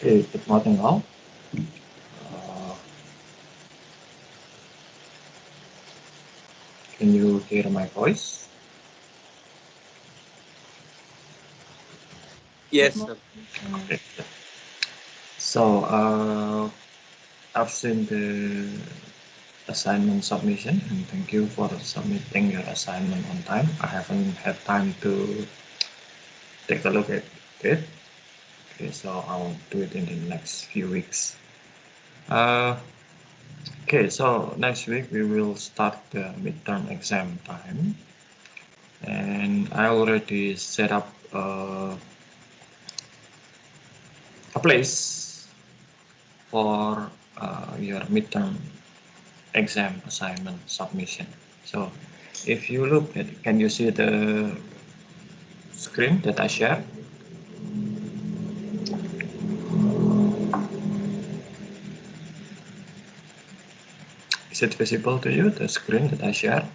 Okay, good morning all. Uh, can you hear my voice? Yes, Good sir. morning, sir. Okay. So I've seen the assignment submission and thank you for submitting your assignment on time. I haven't had time to take a look at it. Okay, so I'll do it in the next few weeks. Uh, okay, so next week we will start the midterm exam time, and I already set up a place for your midterm exam assignment submission. So if you look at, can you see the screen that I shared? Is it visible to you, the screen that I shared?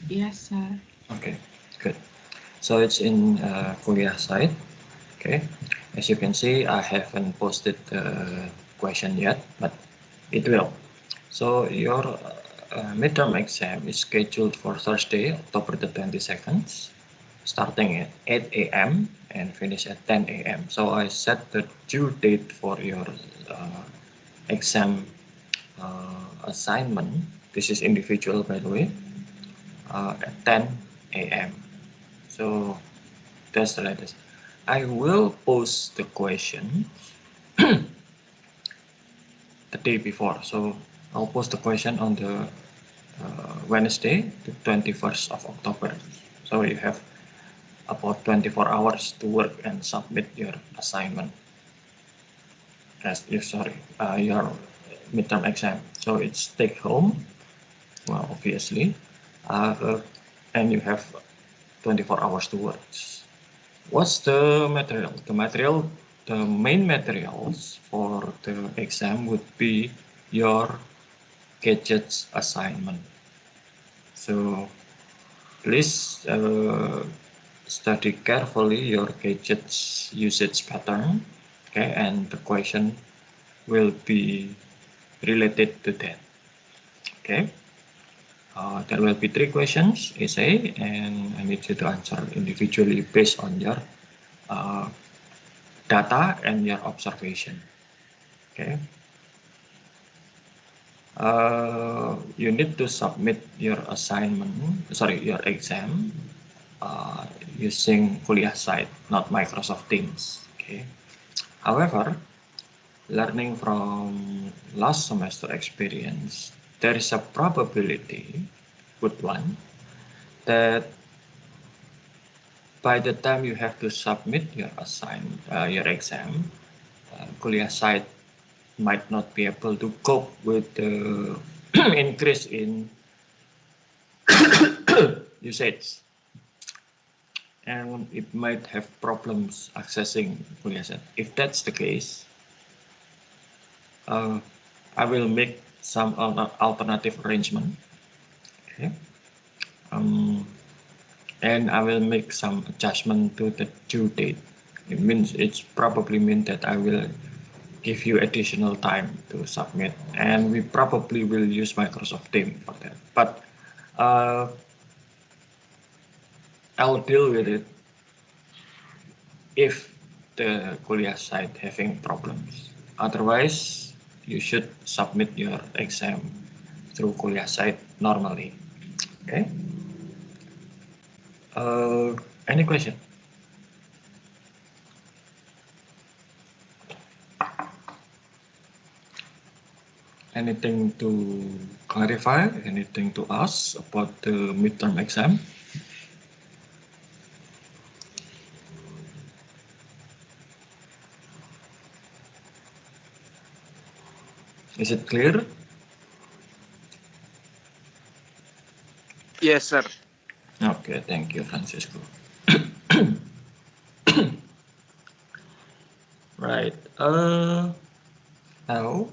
Yes, sir. Okay, good. So it's in Kuliah site. Okay, as you can see, I haven't posted the question yet, but it will. So your midterm exam is scheduled for Thursday, October the 22nd, starting at 8 a.m. and finish at 10 a.m. So I set the due date for your exam assignment. This is individual, by the way, at 10 a.m. So that's the latest. I will post the question the day before. So I'll post the question on the Wednesday, the 21st of October. So you have about 24 hours to work and submit your assignment. Your midterm exam. So it's take home, well, obviously, and you have 24 hours to work. What's the material? The main materials for the exam would be your gadgets assignment. So please study carefully your gadgets usage pattern, okay, and the question will be related to that. Okay, there will be 3 questions, essay, and I need you to answer individually based on your uh, data and your observation. Okay, you need to submit your your exam using Kuliah site, not Microsoft Teams. Okay. However, learning from last semester experience, there is a probability, good one, that by the time you have to submit your exam, Kuliah site might not be able to cope with the increase in usage, and it might have problems accessing Kuliah site. If that's the case, I will make some alternative arrangement. Okay. And I will make some adjustment to the due date. It's probably mean that I will give you additional time to submit, and we probably will use Microsoft Teams for that. But uh, I'll deal with it if the Kuliah site having problems. Otherwise, you should submit your exam through Kuliah site normally. Okay. Any question? Anything to clarify? Anything to ask about the midterm exam? Is it clear? Yes, sir. Okay, thank you, Francisco. Right. Now,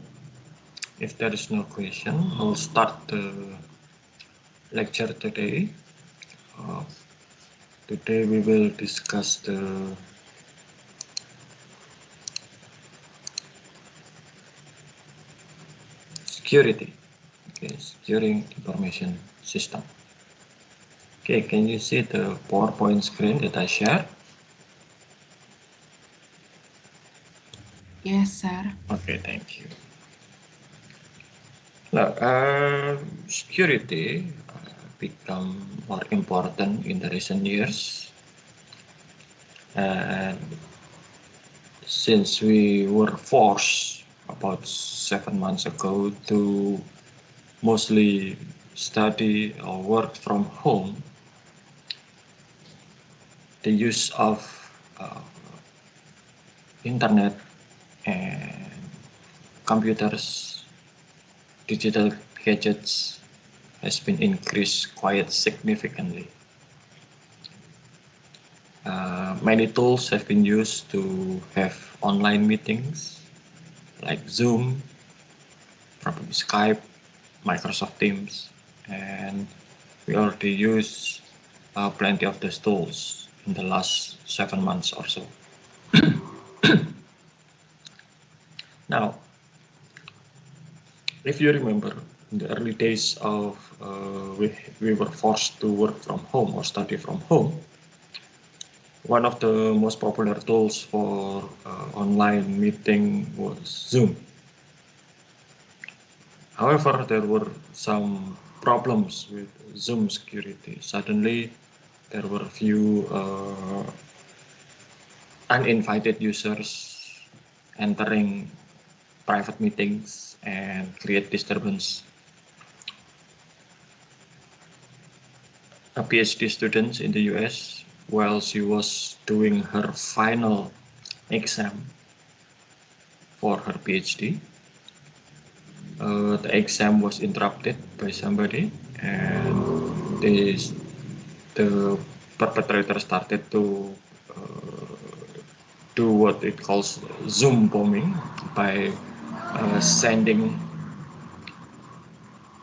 if there is no question, I'll start the lecture today. Uh, Today we will discuss the security, okay, securing information system. Okay, can you see the PowerPoint screen that I shared? Yes, sir. Okay, thank you. Now, security become more important in the recent years, and since we were forced about 7 months ago to mostly study or work from home, the use of uh, internet and computers, digital gadgets has been increased quite significantly. Many tools have been used to have online meetings like Zoom, probably Skype, Microsoft Teams, and we already use plenty of those tools in the last 7 months or so. Now, if you remember, in the early days of we were forced to work from home or study from home, one of the most popular tools for online meeting was Zoom. However, there were some problems with Zoom security. Suddenly, there were few uninvited users entering private meetings and create disturbance. A PhD student in the US, while she was doing her final exam for her PhD, the exam was interrupted by somebody, and the perpetrator started to do what it calls Zoom bombing by sending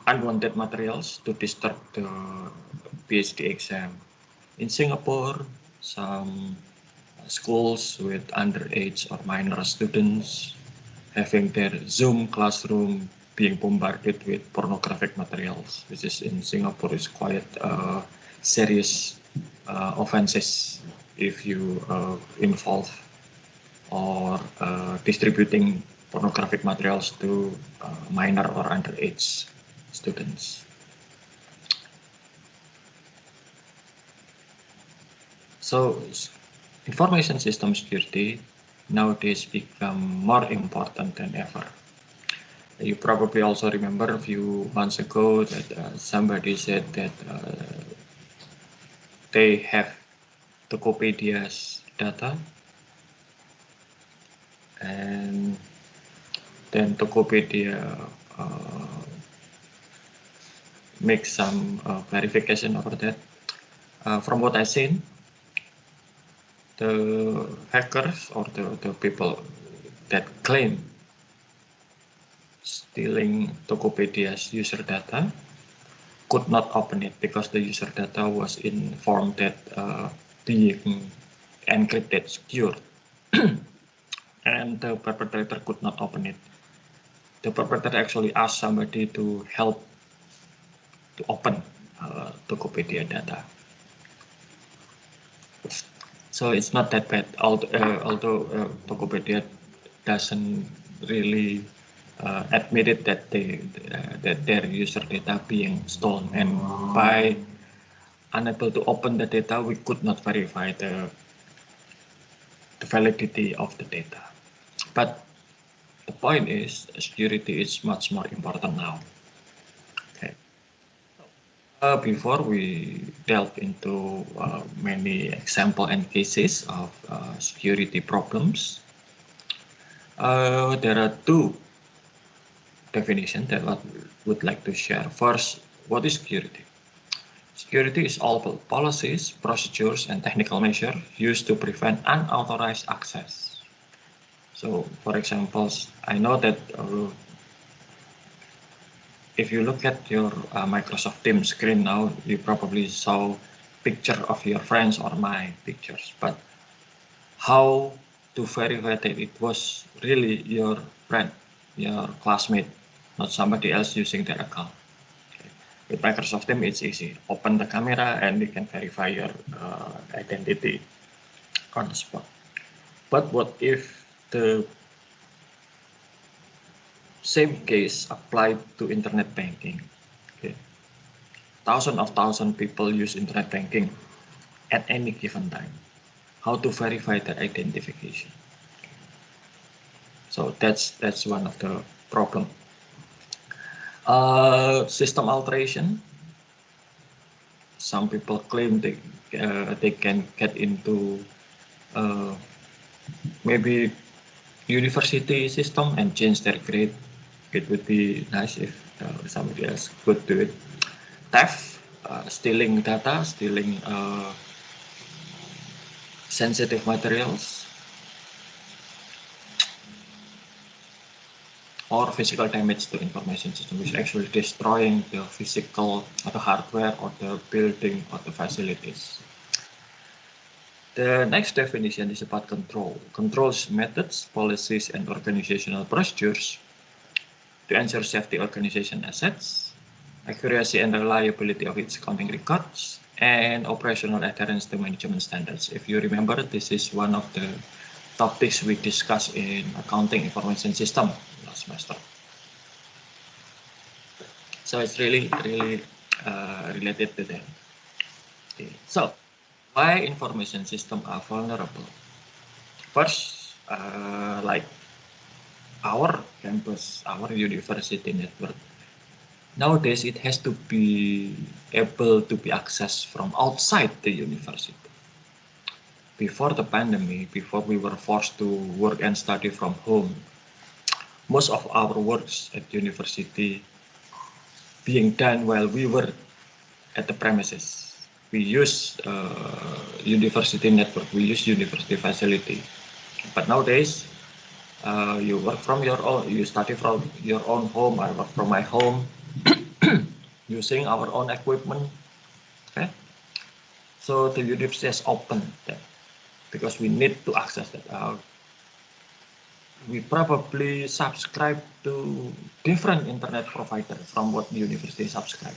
unwanted materials to disturb the PhD exam. In Singapore, some schools with underage or minor students having their Zoom classroom being bombarded with pornographic materials, which is in Singapore is quite serious offenses if you involve or distributing pornographic materials to minor or underage students. So information system security nowadays become more important than ever. You probably also remember a few months ago that somebody said that they have Tokopedia's data, and then Tokopedia makes some clarification over that. From what I've seen, the hackers or the people that claim stealing Tokopedia's user data could not open it because the user data was in form that being encrypted, secured, and the perpetrator could not open it. The perpetrator actually asked somebody to help to open Tokopedia data. So it's not that bad, although Tokopedia doesn't really admitted that that their user data being stolen, and by unable to open the data, we could not verify the validity of the data. But the point is, security is much more important now. Okay. Before we delve into many example and cases of security problems, there are two definitions that I would like to share. First, what is security? Security is all policies, procedures, and technical measures used to prevent unauthorized access. So, for example, I know that if you look at your Microsoft Teams screen now, you probably saw picture of your friends or my pictures, but how to verify that it was really your friend, your classmate, not somebody else using their account. Okay. With Microsoft Teams, it's easy. Open the camera and you can verify your identity on the spot. But what if the same case applied to internet banking? Okay. Thousands of people use internet banking at any given time. How to verify their identification? So that's one of the problem. System alteration. Some people claim they can get into maybe university system and change their grade. It would be nice if somebody else could do it. Theft, stealing data, stealing sensitive materials, or physical damage to information system, which actually destroying the physical or the hardware or the building or the facilities. The next definition is about control. Controls methods, policies, and organizational procedures to ensure safety organization assets, accuracy and reliability of its accounting records, and operational adherence to management standards. If you remember, this is one of the topics we discussed in accounting information system last semester. So it's really related to that. Okay. So why information systems are vulnerable? First, like our campus, our university network, nowadays it has to be able to be accessed from outside the university. Before the pandemic, before we were forced to work and study from home, most of our works at university being done while we were at the premises. We use university network, we use university facility. But nowadays, you work from your own, you study from your own home, I work from my home, using our own equipment. Okay? So the university has opened that because we need to access that. We probably subscribe to different internet provider from what the university subscribe.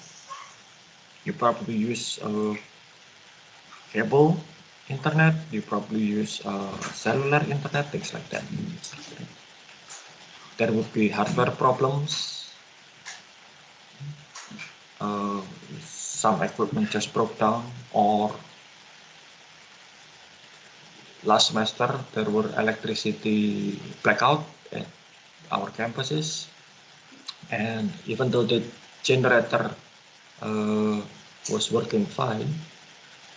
You probably use cable internet, you probably use cellular internet, things like that. There would be hardware problems. Some equipment just broke down, or last semester there were electricity blackout at our campuses, and even though the generator was working fine,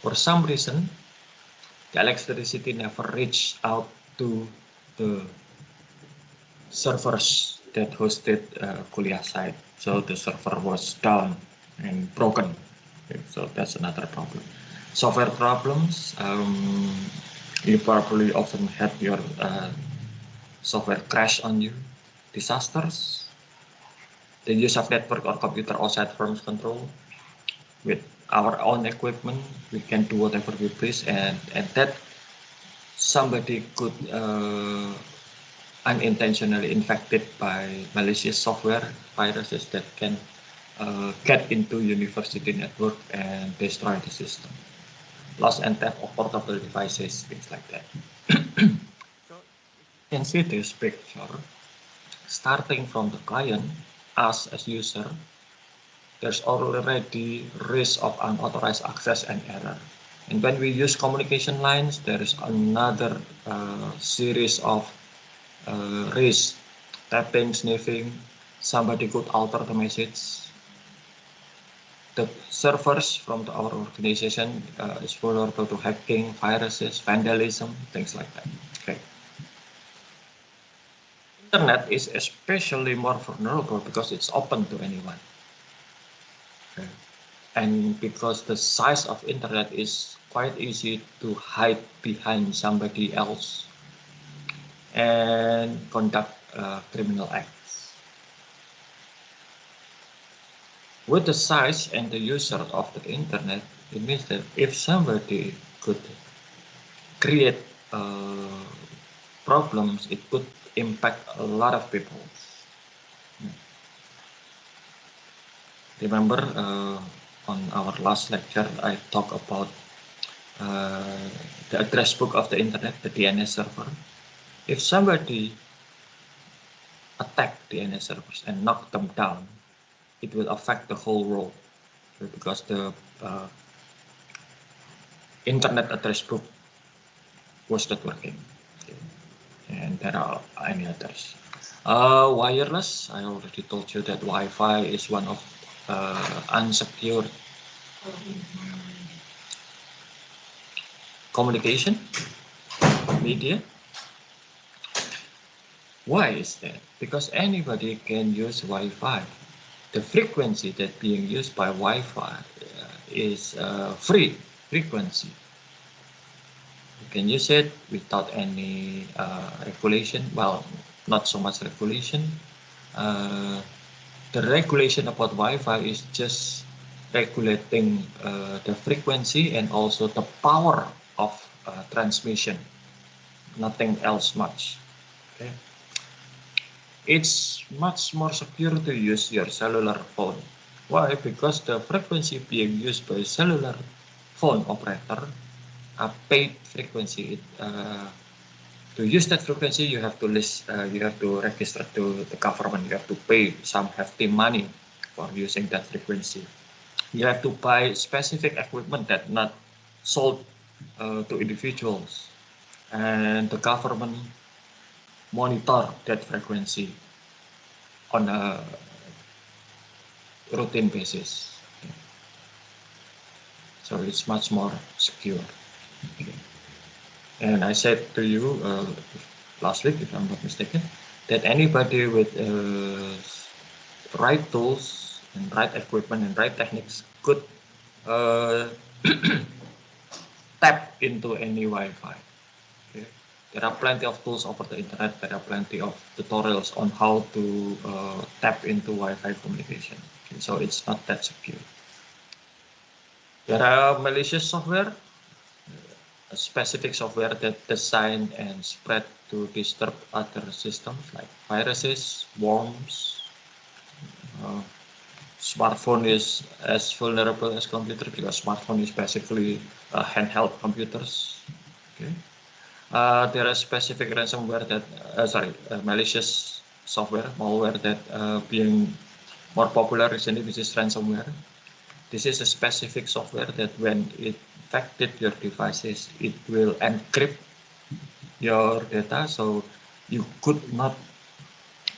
for some reason the electricity never reached out to the servers that hosted kuliah site. So the server was down and broken. Okay, so that's another problem. Software problems. You probably often had your software crash on you. Disasters. The use of network or computer outside firm's control. With our own equipment, we can do whatever we please, and that somebody could unintentionally infected by malicious software viruses that can get into university network and destroy the system. Loss and theft of portable devices, things like that. So you can see this picture, starting from the client, us as user, there's already risk of unauthorized access and error. And when we use communication lines, there is another series of risk. Tapping, sniffing, somebody could alter the message. The servers from our organization is vulnerable to hacking, viruses, vandalism, things like that. Okay. Internet is especially more vulnerable because it's open to anyone. Okay. And because the size of internet is quite easy to hide behind somebody else and conduct criminal acts. With the size and the user of the internet, It means that if somebody could create problems, it could impact a lot of people. Remember on our last lecture, I talked about the address book of the internet, the DNS server. If somebody attack DNS servers and knock them down, it will affect the whole world because the internet address book was not working. Okay. And there are any others. Wireless, I already told you that Wi-Fi is one of unsecured communication media. Why is that? Because anybody can use Wi-Fi. The frequency that being used by Wi-Fi is free frequency. You can use it without any regulation. Well, not so much regulation. The regulation about Wi-Fi is just regulating the frequency and also the power of transmission. Nothing else much. Okay. It's much more secure to use your cellular phone. Why? Because the frequency being used by cellular phone operator, a paid frequency. To use that frequency, you have to register to the government. You have to pay some hefty money for using that frequency. You have to buy specific equipment that not sold to individuals, and the government monitor that frequency on a routine basis. So it's much more secure. Okay. And I said to you last week, if I'm not mistaken, that anybody with right tools and right equipment and right techniques could tap into any Wi-Fi. Okay. There are plenty of tools over the internet. There are plenty of tutorials on how to tap into Wi-Fi communication. Okay. So it's not that secure. There are malicious software, specific software that designed and spread to disturb other systems like viruses, worms. Smartphone is as vulnerable as computer because smartphone is basically handheld computers. Okay. There are specific ransomware that, malicious software, malware that being more popular recently, which is ransomware. This is a specific software that when it infected your devices, it will encrypt your data so you could not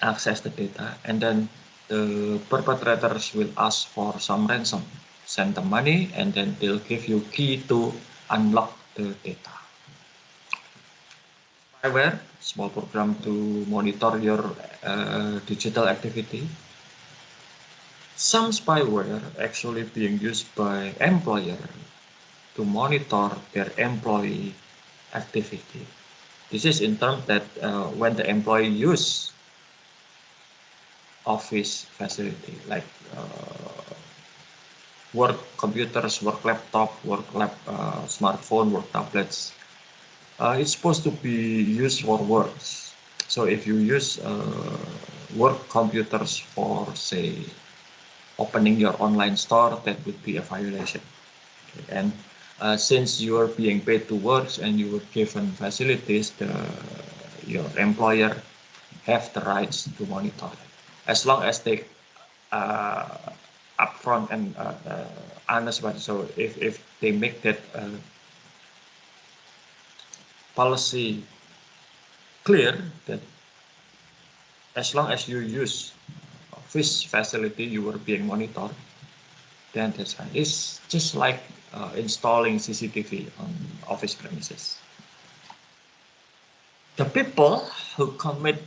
access the data, and then the perpetrators will ask for some ransom, send them money, and then they'll give you key to unlock the data. Spyware, small program to monitor your digital activity. Some spyware actually being used by employer to monitor their employee activity. This is in terms that when the employee use office facility like work computers, work laptop, smartphone, work tablets, it's supposed to be used for work. So if you use work computers for, say, opening your online store, that would be a violation. Okay. And since you are being paid to work and you were given facilities, your employer have the rights to monitor it, as long as they upfront and honest about it. So if they make that policy clear that as long as you use office facility, you were being monitored, then that's fine. It's just like installing CCTV on office premises. The people who commit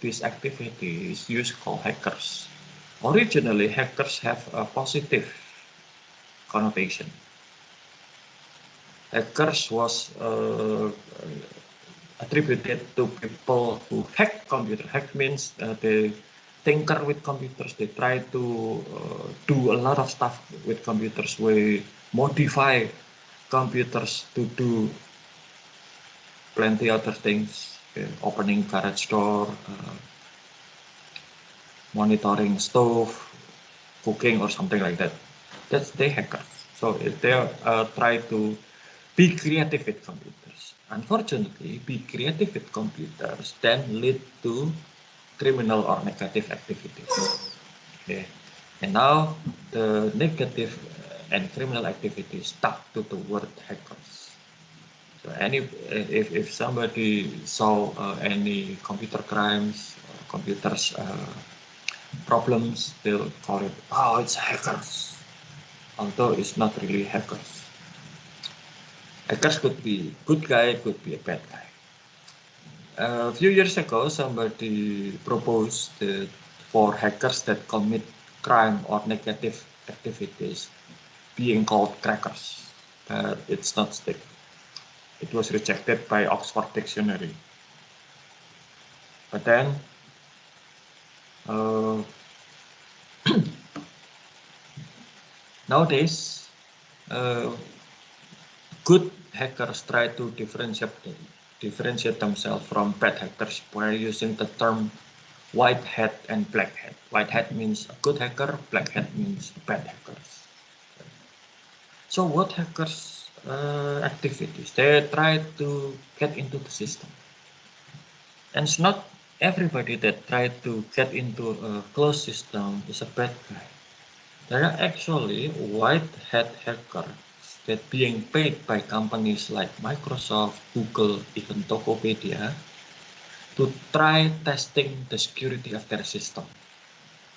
this activity is usually called hackers. Originally, hackers have a positive connotation. Hackers was attributed to people who hack computer. Hack means they tinker with computers. They try to do a lot of stuff with computers. modify computers to do plenty other things, opening garage door, monitoring stove, cooking or something like that. That's the hackers. So they try to be creative with computers. Unfortunately, be creative with computers then lead to criminal or negative activities. Okay. And now the negative and criminal activities stuck to the word hackers. So if somebody saw any computer crimes, computers problems, they'll call it, oh, it's hackers. Although it's not really hackers. Hackers could be good guy, could be a bad guy. A few years ago, somebody proposed that for hackers that commit crime or negative activities being called crackers. It's not stick. It was rejected by Oxford Dictionary. But then, nowadays, good hackers try to differentiate themselves from bad hackers by using the term white hat and black hat. White hat means a good hacker, black hat means bad hackers. So what hackers activities? They try to get into the system. And it's not everybody that try to get into a closed system is a bad guy. There are actually white hat hackers that being paid by companies like Microsoft, Google, even Tokopedia to try testing the security of their system.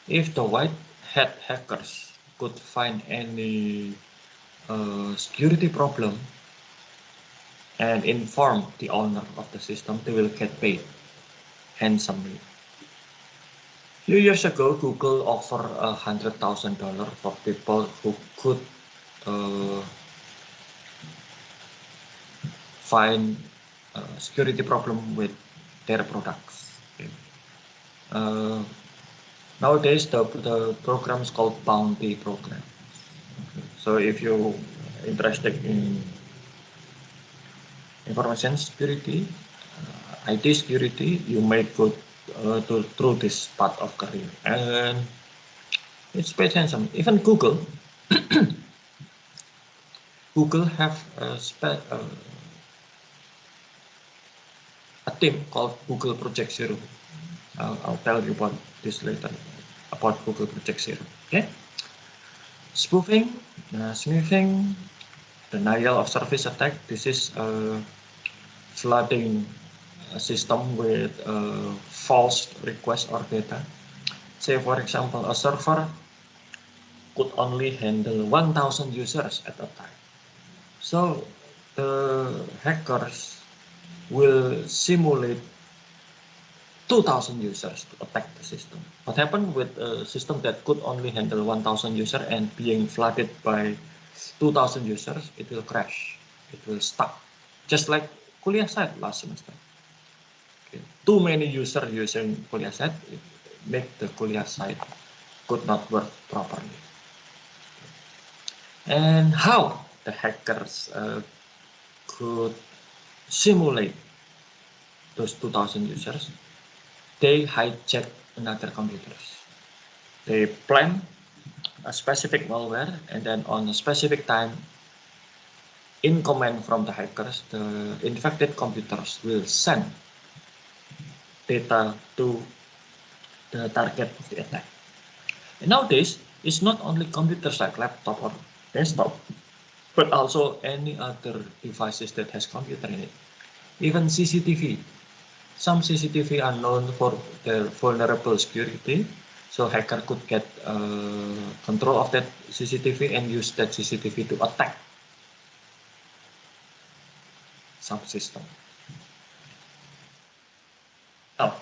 If the white hat hackers could find any security problem and inform the owner of the system, they will get paid handsomely. Few years ago, Google offered $100,000 for people who could find security problem with their products. Okay. Nowadays, the program is called Bounty Program. Okay. So if you're interested in information security, IT security, you may go through this path of career, and it's paid handsome. Even Google, Google have a team called Google Project Zero. I'll tell you about this later, about Google Project Zero. Okay. Spoofing, sniffing, denial of service attack. This is flooding a system with false request or data. Say, for example, a server could only handle 1,000 users at a time. So the hackers will simulate 2,000 users to attack the system. What happened with a system that could only handle 1,000 users and being flooded by 2,000 users, it will crash, it will stop. Just like Kuliah Site last semester. Okay. Too many users using Kuliah Site, it make the Kuliah Site could not work properly. And how the hackers could simulate those 2,000 users? They hijack another computers. They plan a specific malware, and then on a specific time, in command from the hackers, the infected computers will send data to the target of the attack. And nowadays, it's not only computers like laptop or desktop, but also any other devices that has computer in it. Even CCTV. Some CCTV are known for their vulnerable security, so hacker could get control of that CCTV and use that CCTV to attack some system. Now,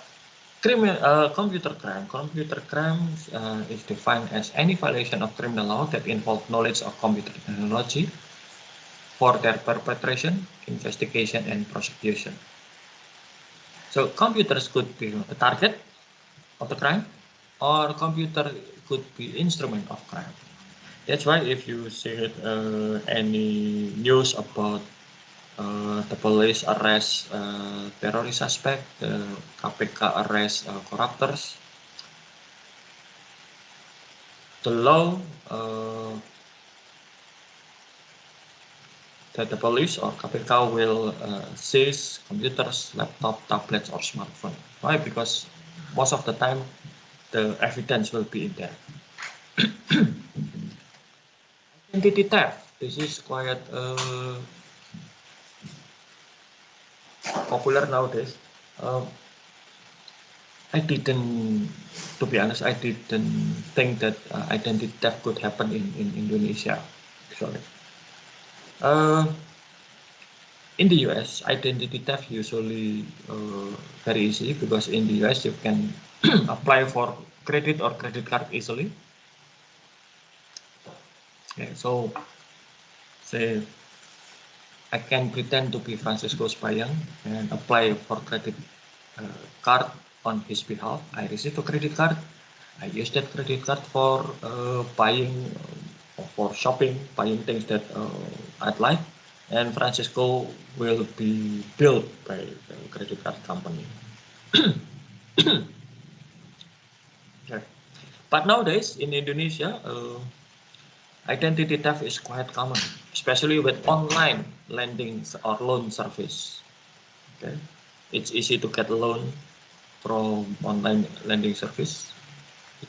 computer crime. Computer crime is defined as any violation of criminal law that involve knowledge of computer technology for their perpetration, investigation, and prosecution. So computers could be a target of the crime, or computer could be instrument of crime. That's why if you see any news about the police arrest terrorist suspect, the KPK arrest corruptors, the law that the police or KPK will seize computers, laptop, tablets, or smartphone. Why? Because most of the time the evidence will be in there. Identity theft. This is quite popular nowadays. I didn't, to be honest, I didn't think that identity theft could happen in Indonesia, actually. In the US, identity theft usually very easy because in the US you can apply for credit or credit card easily. Okay, so say I can pretend to be Francisco Spayang and apply for credit card on his behalf. I receive a credit card. I use that credit card for buying, for shopping, buying things that I'd like, and Francisco will be billed by the credit card company. Okay. But nowadays in Indonesia, identity theft is quite common, especially with online lending or loan service. Okay, it's easy to get a loan from online lending service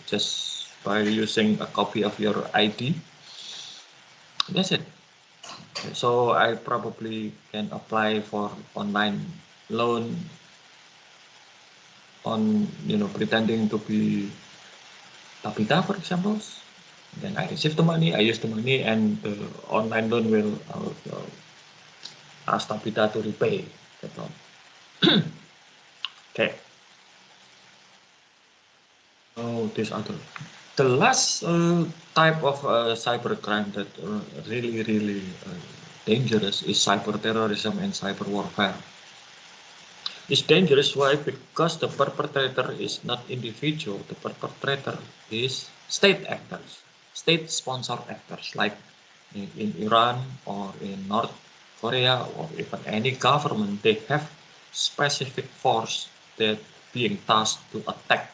just by using a copy of your ID. That's it. Okay, so I probably can apply for online loan on, pretending to be Tabita, for example. Then I receive the money, I use the money, and the online loan will ask Tabita to repay that loan. Okay. Oh, this other. The last type of cybercrime that really dangerous is cyber terrorism and cyber warfare. It's dangerous. Why? Because the perpetrator is not individual. The perpetrator is state actors, state-sponsored actors, like in Iran or in North Korea or even any government. They have specific force that being tasked to attack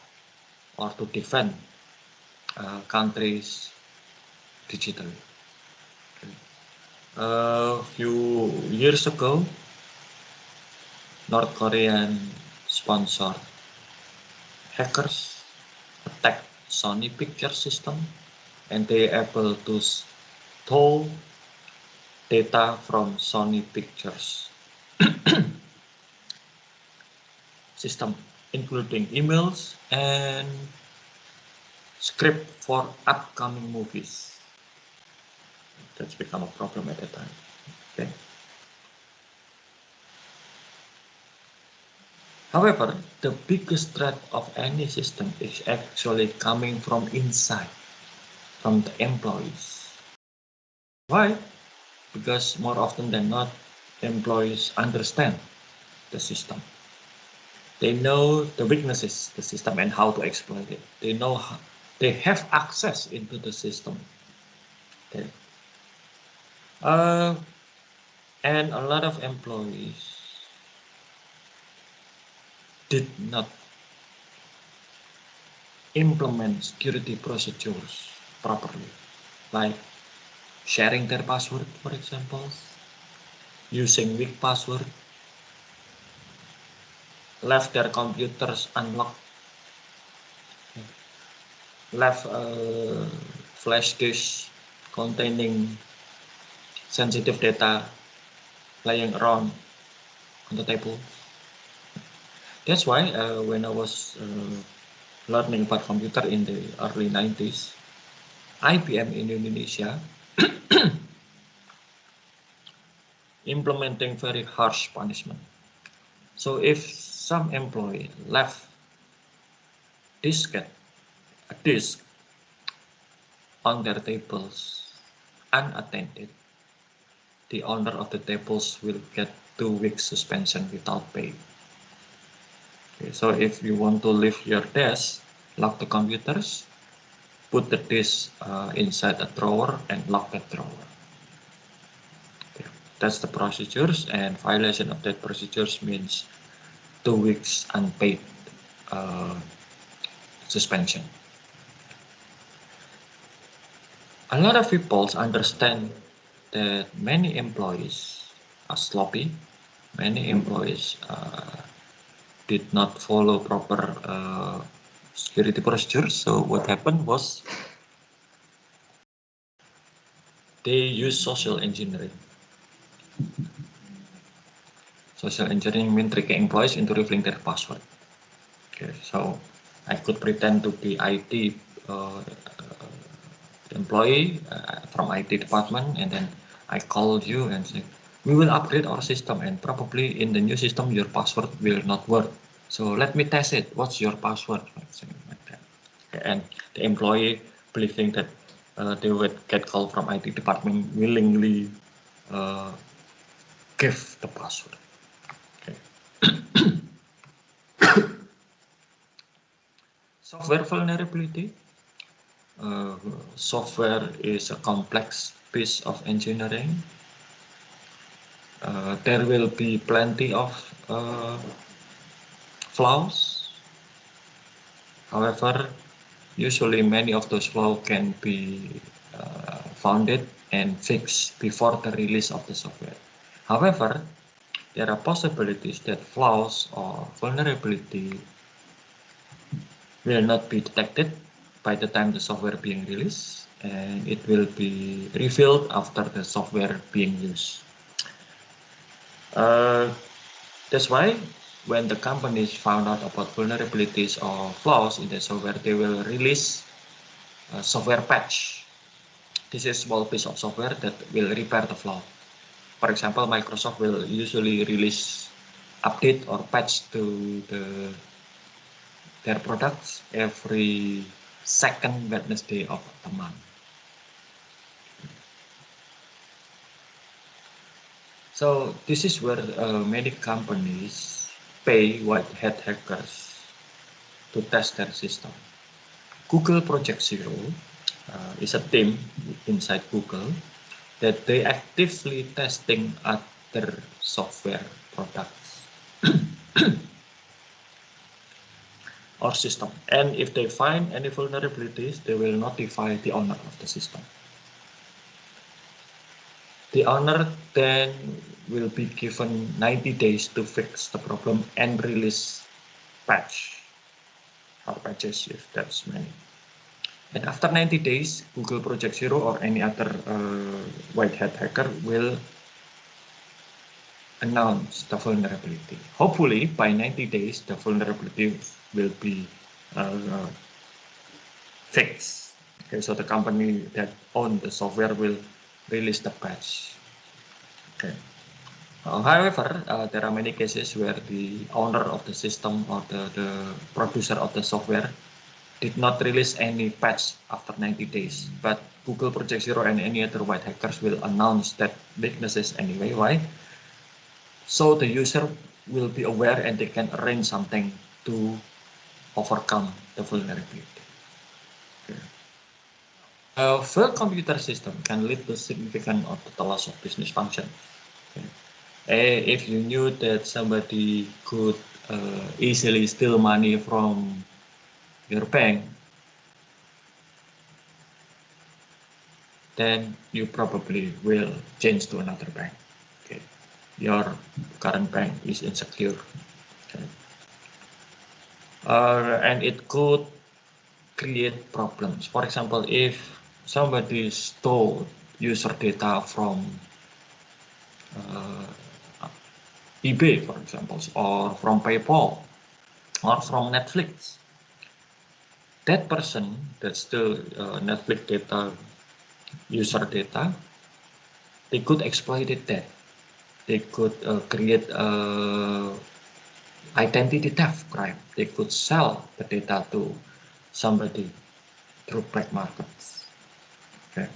or to defend countries digitally. A few years ago, North Korean sponsored hackers attacked Sony Picture System, and they able to stole data from Sony Pictures system, including emails and script for upcoming movies. That's become a problem at that time. Okay. However, the biggest threat of any system is actually coming from inside, from the employees. Why? Because more often than not, employees understand the system. They know the weaknesses of the system and how to exploit it. They know how, they have access into the system. Okay. And a lot of employees did not implement security procedures properly, like sharing their password, for example, using weak password, left their computers unlocked, left a flash disk containing sensitive data laying around on the table. That's why when I was learning about computer in the early 90s, IBM in Indonesia implementing very harsh punishment. So if some employee left a disk on their tables unattended, the owner of the tables will get 2 weeks suspension without pay. Okay, so if you want to leave your desk, lock the computers, put the disk inside a drawer and lock that drawer. Okay. That's the procedures, and violation of that procedures means 2 weeks unpaid suspension. A lot of people understand that many employees are sloppy. Many employees did not follow proper security procedures. So what happened was they used social engineering. Social engineering means tricking employees into revealing their password. Okay, so I could pretend to be IT employee from IT department, and then I called you and say, we will upgrade our system, and probably in the new system your password will not work. So let me test it. What's your password? Something like that. Okay, and the employee believing that they would get call from IT department willingly give the password. Okay. Software vulnerability. Software is a complex piece of engineering. There will be plenty of flaws. However, usually many of those flaws can be founded and fixed before the release of the software. However, there are possibilities that flaws or vulnerability will not be detected by the time the software being released, and it will be revealed after the software being used. That's why when the companies found out about vulnerabilities or flaws in the software, they will release a software patch. This is a small piece of software that will repair the flaw. For example, Microsoft will usually release update or patch to their products every second Wednesday of the month. So this is where many companies pay white hat hackers to test their system. Google Project Zero is a team inside Google that they actively testing other software products or system. And if they find any vulnerabilities, they will notify the owner of the system. The owner then will be given 90 days to fix the problem and release patch or patches if there's many. And after 90 days, Google Project Zero or any other white hat hacker will announce the vulnerability. Hopefully, by 90 days, the vulnerability will be fixed. Okay, so the company that owns the software will release the patch. Okay. However, there are many cases where the owner of the system or the producer of the software did not release any patch after 90 days, but Google Project Zero and any other white hackers will announce that weaknesses anyway. Why? So the user will be aware and they can arrange something to overcome the vulnerability. Okay. A failed computer system can lead to significant or total loss of business function. Okay. If you knew that somebody could easily steal money from your bank, then you probably will change to another bank. Okay. Your current bank is insecure. Okay. And it could create problems. For example, if somebody stole user data from eBay, for example, or from PayPal, or from Netflix, that person that stole Netflix data, user data, they could exploit that. They could create identity theft crime. They could sell the data to somebody through black markets. Okay.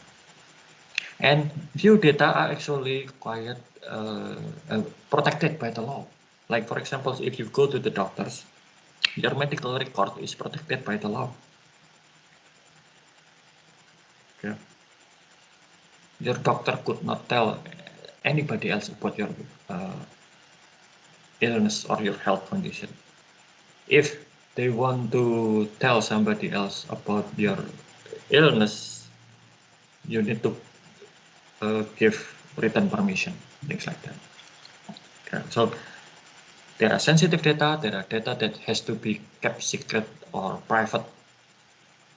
And few data are actually quite protected by the law. Like for example, if you go to the doctors, your medical record is protected by the law. Okay. Your doctor could not tell anybody else about your illness or your health condition. If they want to tell somebody else about your illness, you need to give written permission, things like that. Okay. So there are sensitive data, there are data that has to be kept secret or private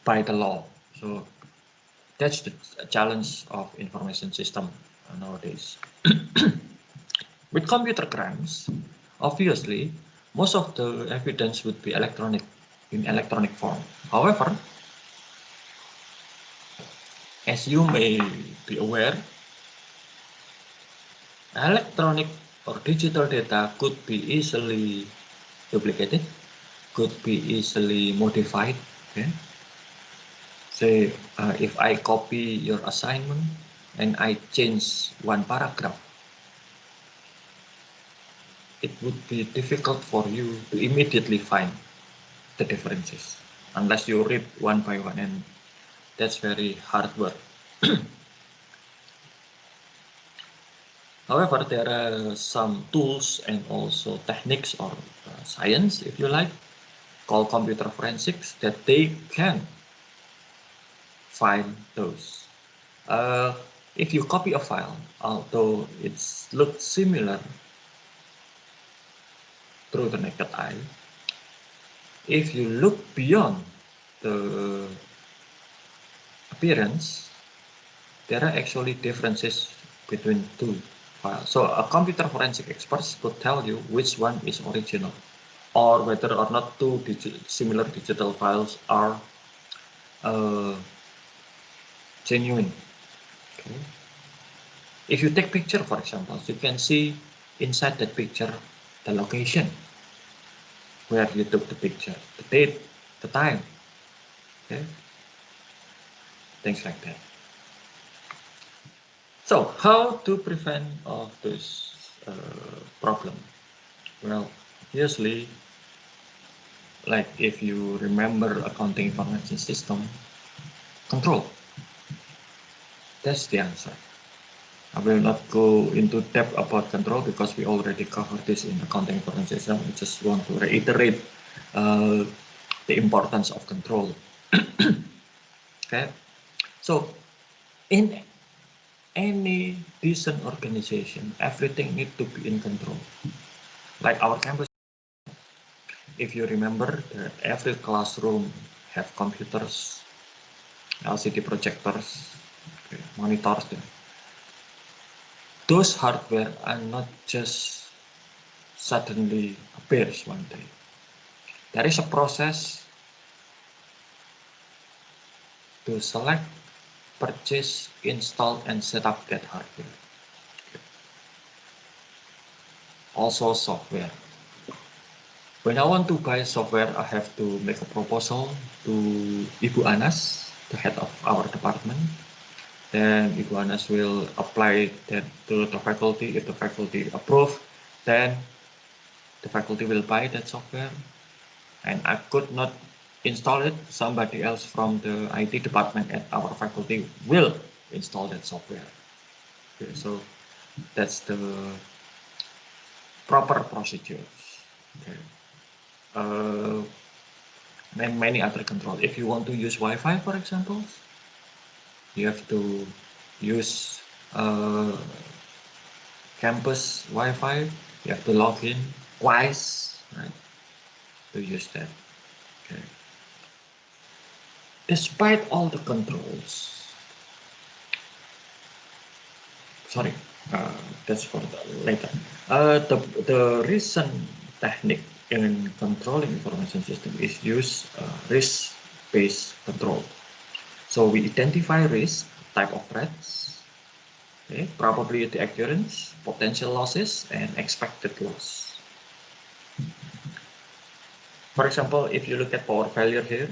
by the law. So that's the challenge of information system nowadays. With computer crimes, obviously, most of the evidence would be in electronic form. However, as you may be aware, electronic or digital data could be easily duplicated, could be easily modified. Okay? Say, if I copy your assignment and I change one paragraph, it would be difficult for you to immediately find the differences unless you read one by one, and that's very hard work. However, there are some tools and also techniques or science, if you like, called computer forensics, that they can find those. If you copy a file, although it looks similar through the naked eye, if you look beyond the appearance, there are actually differences between two files. So a computer forensic expert could tell you which one is original, or whether or not two similar digital files are genuine. Okay. If you take picture, for example, you can see inside that picture the location where you took the picture, the date, the time, okay? Things like that. So how to prevent of this problem? Well, obviously, like if you remember accounting information system, control. That's the answer. I will not go into depth about control because we already covered this in accounting information system. I just want to reiterate the importance of control. Okay, so in any decent organization, everything needs to be in control. Like our campus, if you remember that every classroom have computers, LCD projectors, okay, monitors. Those hardware are not just suddenly appears one day. There is a process to select, purchase, install, and set up that hardware. Also software. When I want to buy software, I have to make a proposal to Ibu Anas, the head of our department. Then Ibu Anas will apply that to the faculty. If the faculty approve, then the faculty will buy that software. And I could not install it. Somebody else from the IT department at our faculty will install that software. Okay, so that's the proper procedures. Okay. And many other control. If you want to use Wi-Fi, for example, you have to use campus Wi-Fi. You have to log in twice, right, to use that. Okay. Despite all the controls, sorry, that's for later. The recent technique in controlling information system is use risk-based control. So we identify risk, type of threats, okay, probability occurrence, potential losses, and expected loss. For example, if you look at power failure here,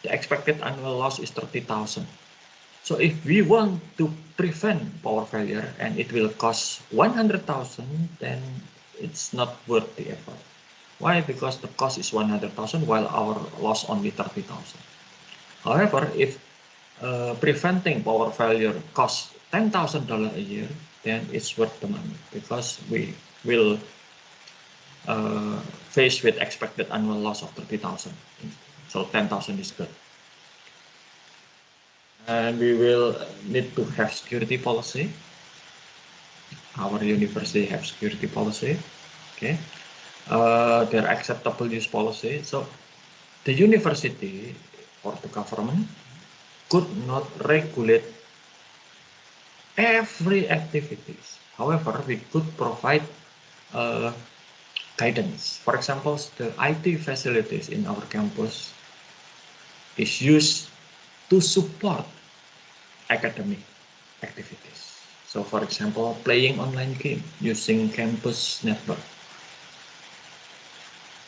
the expected annual loss is 30,000. So if we want to prevent power failure and it will cost 100,000, then it's not worth the effort. Why? Because the cost is 100,000 while our loss only 30,000. However, if preventing power failure costs $10,000 a year, then it's worth the money because we will face with expected annual loss of 30,000. So 10,000 is good. And we will need to have security policy. Our university have security policy. Okay. Their acceptable use policy. So the university or the government could not regulate every activities. However, we could provide guidance. For example, the IT facilities in our campus is used to support academic activities. So for example, playing online game using campus network.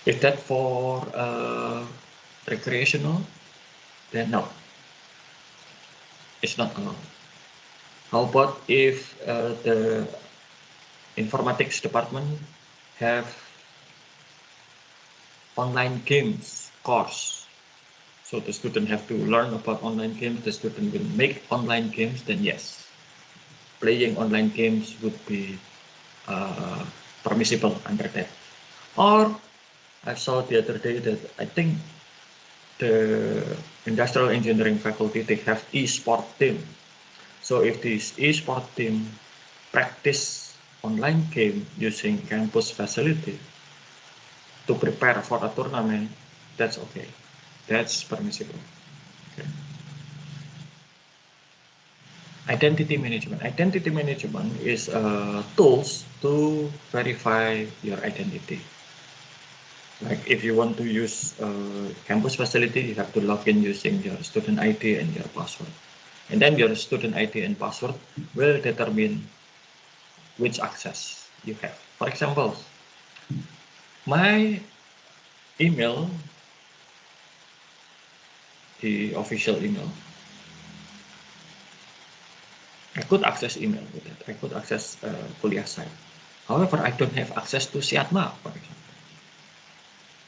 Is that for recreational? Then no, it's not allowed. How about if the informatics department have online games course? So the student have to learn about online games, the student will make online games, then yes, playing online games would be permissible under that. Or I saw the other day that I think the industrial engineering faculty, they have e-sport team. So if this e-sport team practice online game using campus facility to prepare for a tournament, that's okay. That's permissible. Okay. Identity management. Identity management is tools to verify your identity. Like if you want to use campus facility, you have to log in using your student ID and your password. And then your student ID and password will determine which access you have. For example, my email, the official email, I could access email with it. I could access kuliah site. However, I don't have access to Siatma, for example.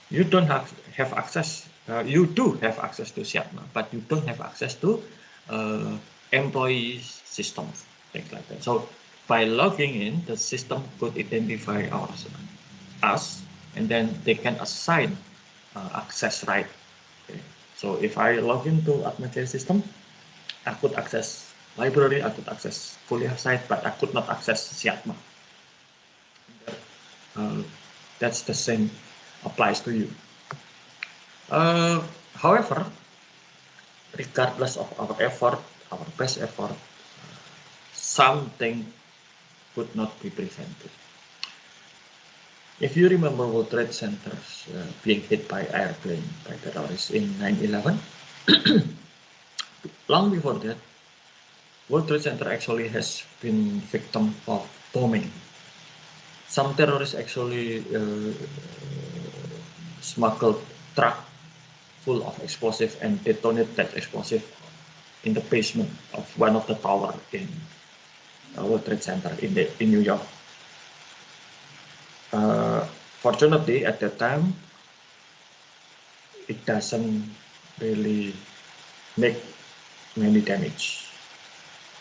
You don't have access. You do have access to Siatma, but you don't have access to employee systems, things like that. So by logging in, the system could identify us, and then they can assign access right. Okay. So if I log into Atmajaya system, I could access library, I could access kuliah site, but I could not access Siatma. That's the same applies to you. However, regardless of our effort, our best effort, something could not be prevented. If you remember World Trade Centers being hit by airplane by terrorists in 9/11, long before that, World Trade Center actually has been victim of bombing. Some terrorists actually smuggled truck full of explosive and detonate that explosive in the basement of one of the tower in World Trade Center in New York. Fortunately, at that time, it doesn't really make many damage.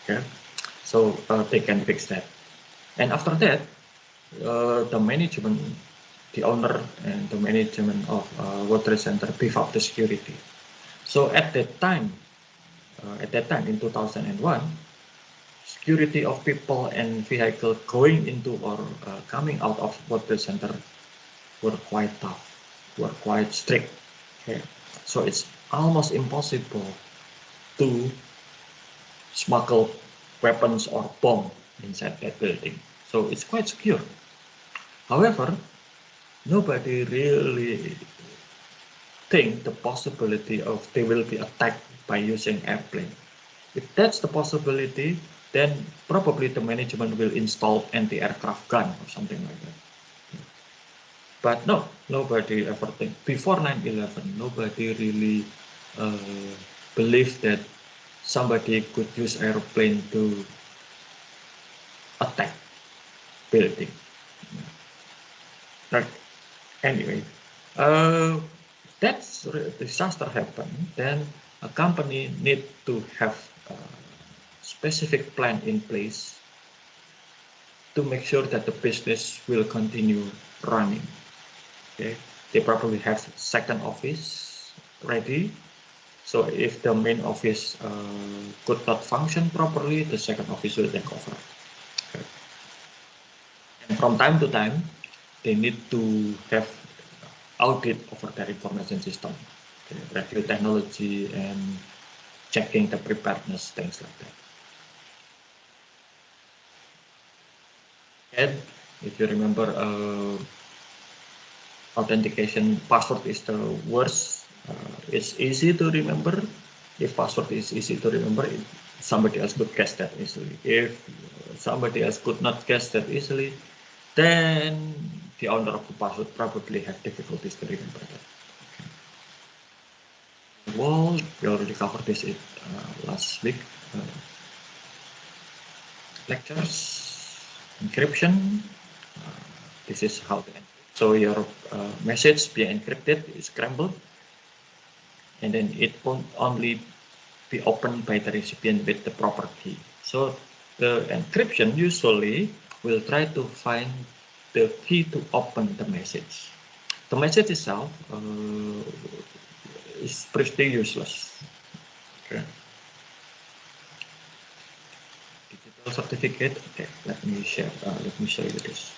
Okay, so they can fix that. And after that, the management, the owner and the management of World Trade Center beef up the security. So at that time in 2001, security of people and vehicle going into or coming out of World Trade Center were quite tough, were quite strict. Okay. So it's almost impossible to smuggle weapons or bomb inside that building. So it's quite secure. However, nobody really think the possibility of they will be attacked by using airplane. If that's the possibility, then probably the management will install anti-aircraft gun or something like that. But no, nobody ever think. Before 9/11, nobody really believed that somebody could use airplane to attack building. Right. Anyway, that disaster happened. Then a company need to have a specific plan in place to make sure that the business will continue running. Okay, they probably have second office ready. So if the main office could not function properly, the second office will take over. Okay. And from time to time, they need to have audit over their information system, okay, review technology and checking the preparedness, things like that. And if you remember, authentication password is the worst. It's easy to remember. If password is easy to remember, somebody else could guess that easily. If somebody else could not guess that easily, then the owner of the password probably have difficulties to remember that. Okay. Well, we already covered this in last week. Lectures, encryption. This is how to encrypt. So your message be encrypted, is scrambled, and then it won't only be opened by the recipient with the proper key. So the encryption usually will try to find the key to open the message. The message itself is pretty useless. Okay. Digital certificate. Okay, let me share. Let me show you this.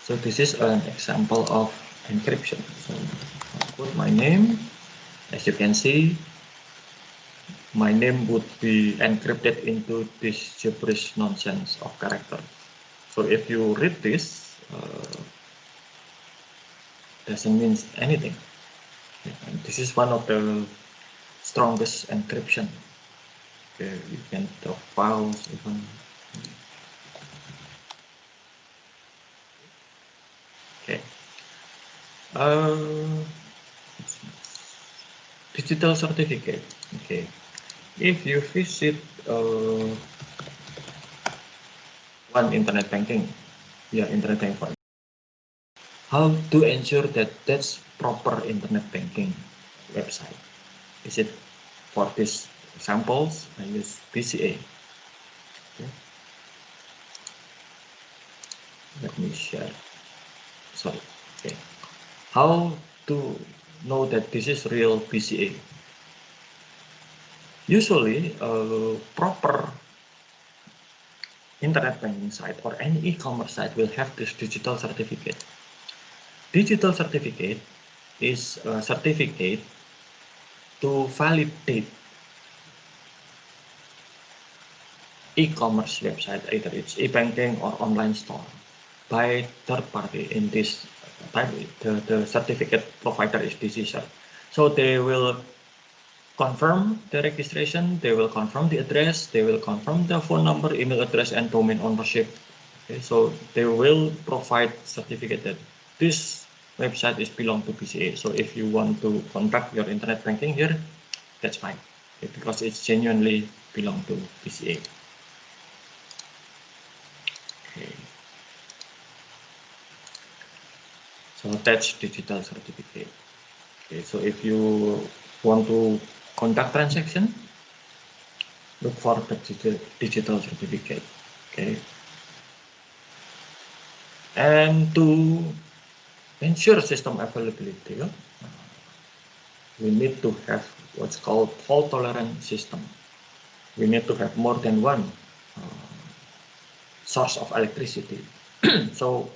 So this is an example of encryption. So I'll put my name. As you can see, my name would be encrypted into this gibberish nonsense of character. So if you read this, doesn't mean anything. And this is one of the strongest encryption. Okay, you can talk files even. Okay. Digital certificate. Okay. If you visit one internet banking, via internet banking, how to ensure that that's proper internet banking website? Is it for these examples? I use BCA. Okay. Let me share. Sorry. Okay. How to know that this is real BCA? Usually, proper internet banking site or any e-commerce site will have this digital certificate. Digital certificate is a certificate to validate e-commerce website, either it's e-banking or online store, by third party. In this type, the certificate provider is DigiCert. So they will confirm the registration, they will confirm the address, they will confirm the phone number, email address, and domain ownership. Okay, so they will provide certificate that this website is belong to BCA. So if you want to conduct your internet banking here, that's fine, okay, because it's genuinely belong to BCA. Okay. So that's digital certificate. Okay, so if you want to conduct transaction, look for the digital certificate. Okay. And to ensure system availability, we need to have what's called fault tolerant system. We need to have more than one source of electricity. So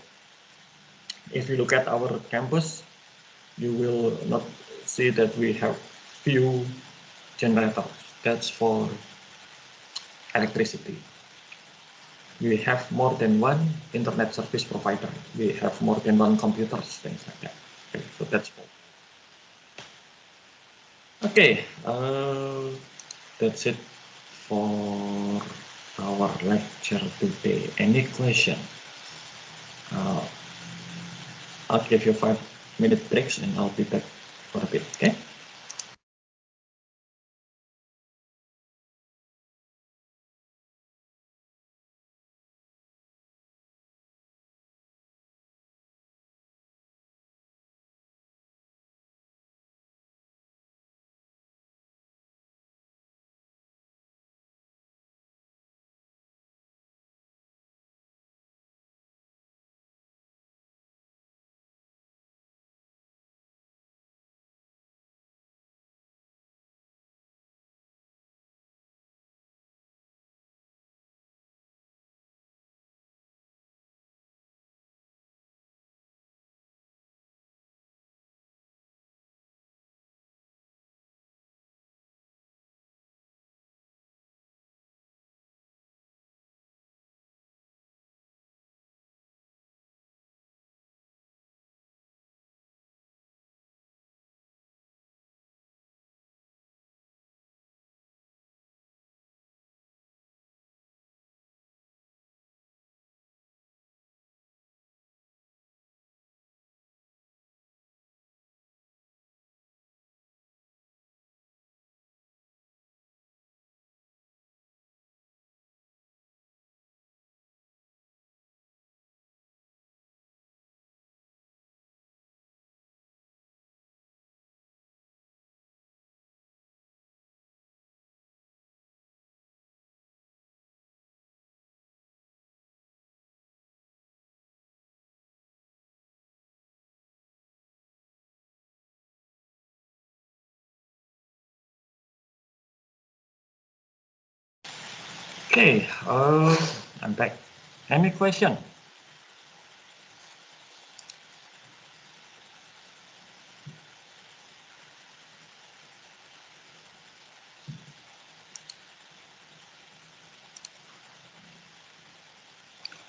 if you look at our campus, you will not see that we have few generators. That's for electricity. We have more than one internet service provider. We have more than one computers, things like that. Okay, so that's all. Okay, that's it for our lecture today. Any question? I'll give you 5-minute breaks and I'll be back for a bit, okay? Okay, I'm back. Any question?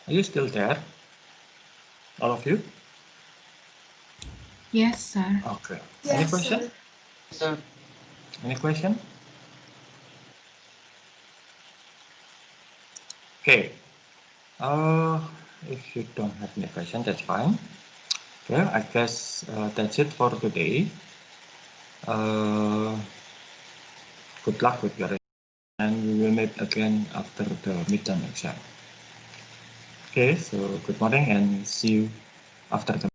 Are you still there? All of you? Yes, sir. Okay. Any question? Sir. Any question? Okay. If you don't have any question, that's fine. Okay, I guess that's it for today. Good luck with your exam, and we will meet again after the midterm exam. Okay, so good morning and see you after the